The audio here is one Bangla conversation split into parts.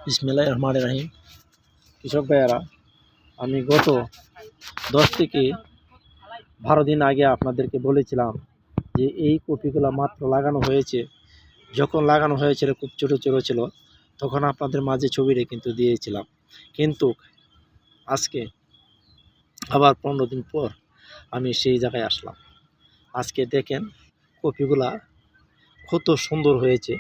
বিসমিল্লাহির রহমানির রহিম। কৃষক ভাইয়েরা, আমি গত 10 থেকে 12 দিন আগে আপনাদেরকে বলেছিলাম যে এই কপিগুলো মাত্র লাগানো হয়েছে। যখন লাগানো হয়েছিল খুব ছোটো ছোটো ছিল, তখন আপনাদের মাঝে ছবিটা কিন্তু দিয়েছিলাম। কিন্তু আজকে আবার 15 দিন পর আমি সেই জায়গায় আসলাম। আজকে দেখেন কপিগুলা কত সুন্দর হয়েছে।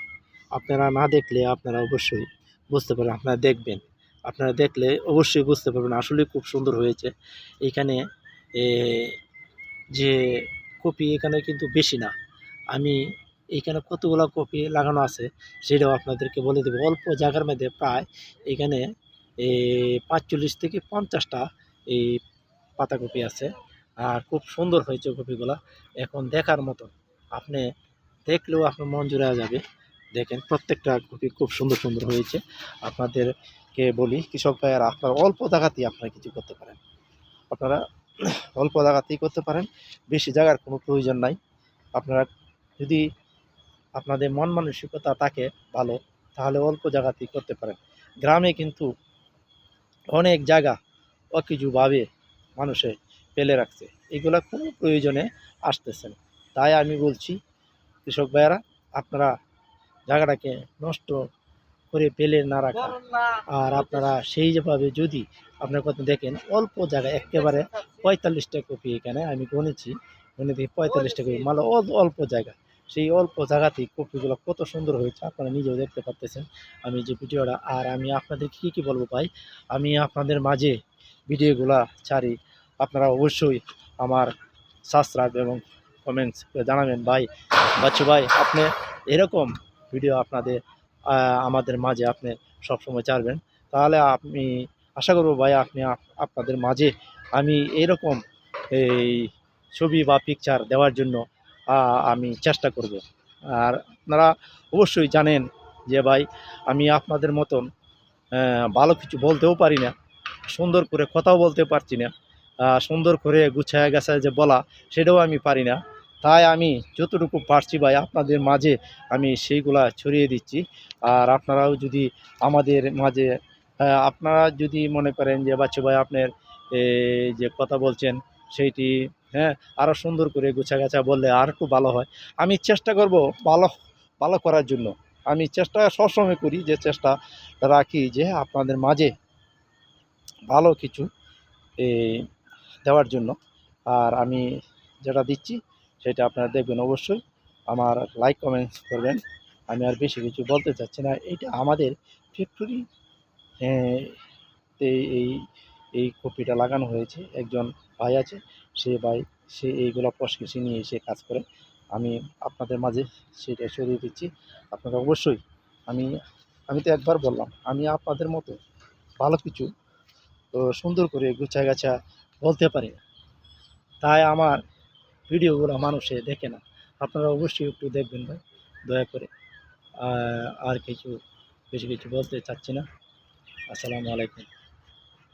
আপনারা না দেখলে আপনারা অবশ্যই বুঝতে পারবেন, আপনারা দেখবেন, আপনারা দেখলে অবশ্যই বুঝতে পারবেন আসলে খুব সুন্দর হয়েছে। এইখানে যে কপি এখানে কিন্তু বেশি না, আমি এইখানে কতগুলো কপি লাগানো আছে সেটাও আপনাদেরকে বলে দেবো। অল্প জায়গার মধ্যে প্রায় এখানে 45 থেকে 50টা এই পাতাকপি আছে, আর খুব সুন্দর হয়েছে কপিগুলা, এখন দেখার মতন। আপনি দেখলেও আপনার মন জুড়ে যাবে। দেখেন প্রত্যেকটা কপি খুব সুন্দর সুন্দর হয়েছে। আপনাদেরকে বলি কৃষক ভাইয়েরা, আপনারা অল্প জায়গাতেই আপনারা কিছু করতে পারেন। আপনারা অল্প জায়গাতেই করতে পারেন, বেশি জায়গার কোনো প্রয়োজন নাই। আপনারা যদি আপনাদের মন মানসিকতা থাকে ভালো, তাহলে অল্প জায়গাতেই করতে পারেন। গ্রামে কিন্তু অনেক জায়গা অকিছুভাবে মানুষে ফেলে রাখছে, এগুলা কোনো প্রয়োজনে আসতেছেন। তাই আমি বলছি কৃষক ভাইয়েরা, আপনারা জায়গাটাকে নষ্ট করে ফেলে না রাখা, আর আপনারা সেই যেভাবে যদি আপনার কথা দেখেন অল্প জায়গায় একেবারে 45টা কপি, এখানে আমি গুনে দেখি 45টা কপি, মানে অল্প জায়গা, সেই অল্প জায়গাতেই কপিগুলো কত সুন্দর হয়েছে আপনারা নিজেও দেখতে পাচ্ছেন আমি যে ভিডিওটা। আর আমি আপনাদের কী বলবো ভাই, আমি আপনাদের মাঝে ভিডিওগুলা ছাড়ি, আপনারা অবশ্যই আমার সাবস্ক্রাইব এবং কমেন্টস জানাবেন। ভাই বাচ্চু ভাই, আপনি এরকম ভিডিও আপনাদের আমাদের মাঝে আপনি সবসময় ছাড়বেন, তাহলে আমি আশা করব ভাই আপনি আপনাদের মাঝে আমি এরকম এই ছবি বা পিকচার দেওয়ার জন্য আমি চেষ্টা করব। আর আপনারা অবশ্যই জানেন যে ভাই আমি আপনাদের মতন ভালো কিছু বলতেও পারি না, সুন্দর করে কথাও বলতে পারছি না, সুন্দর করে গুছায় গাছায় যে বলা সেটাও আমি পারি না। তাই আমি যতটুকু পারছি ভাই আপনাদের মাঝে আমি সেইগুলা ছড়িয়ে দিচ্ছি। আর আপনারাও যদি আমাদের মাঝে আপনারা যদি মনে করেন যে বাচ্চু ভাই আপনার যে কথা বলছেন সেইটি আরও সুন্দর করে গুছা বললে আর একটু ভালো হয়। আমি চেষ্টা করব ভালো ভালো করার জন্য। আমি চেষ্টা সবসময় করি, যে চেষ্টা রাখি যে আপনাদের মাঝে ভালো কিছু দেওয়ার জন্য। আর আমি যেটা দিচ্ছি সেটা আপনারা দেখবেন অবশ্যই, আমার লাইক কমেন্টস করবেন। আমি আর বেশি কিছু বলতে চাচ্ছি না। এটা আমাদের ফ্যাক্টরি এই এই এই কপিটা লাগানো হয়েছে, একজন ভাই আছে, সে এইগুলো প্রসেসে নিয়ে এসে কাজ করে। আমি আপনাদের মাঝে সেটা সরিয়ে দিচ্ছি। আপনারা অবশ্যই, আমি আমি তো একবার বললাম, আমি আপনাদের মতো ভালো কিছু সুন্দর করে গুছা বলতে পারি না, তাই আমার ভিডিওগুলো মানুষে দেখে না। আপনারা অবশ্যই একটু দেখবেন ভাই, দয়া করে। আর কিছু বেশি কিছু বলতে চাচ্ছি না। আসসালামু আলাইকুম।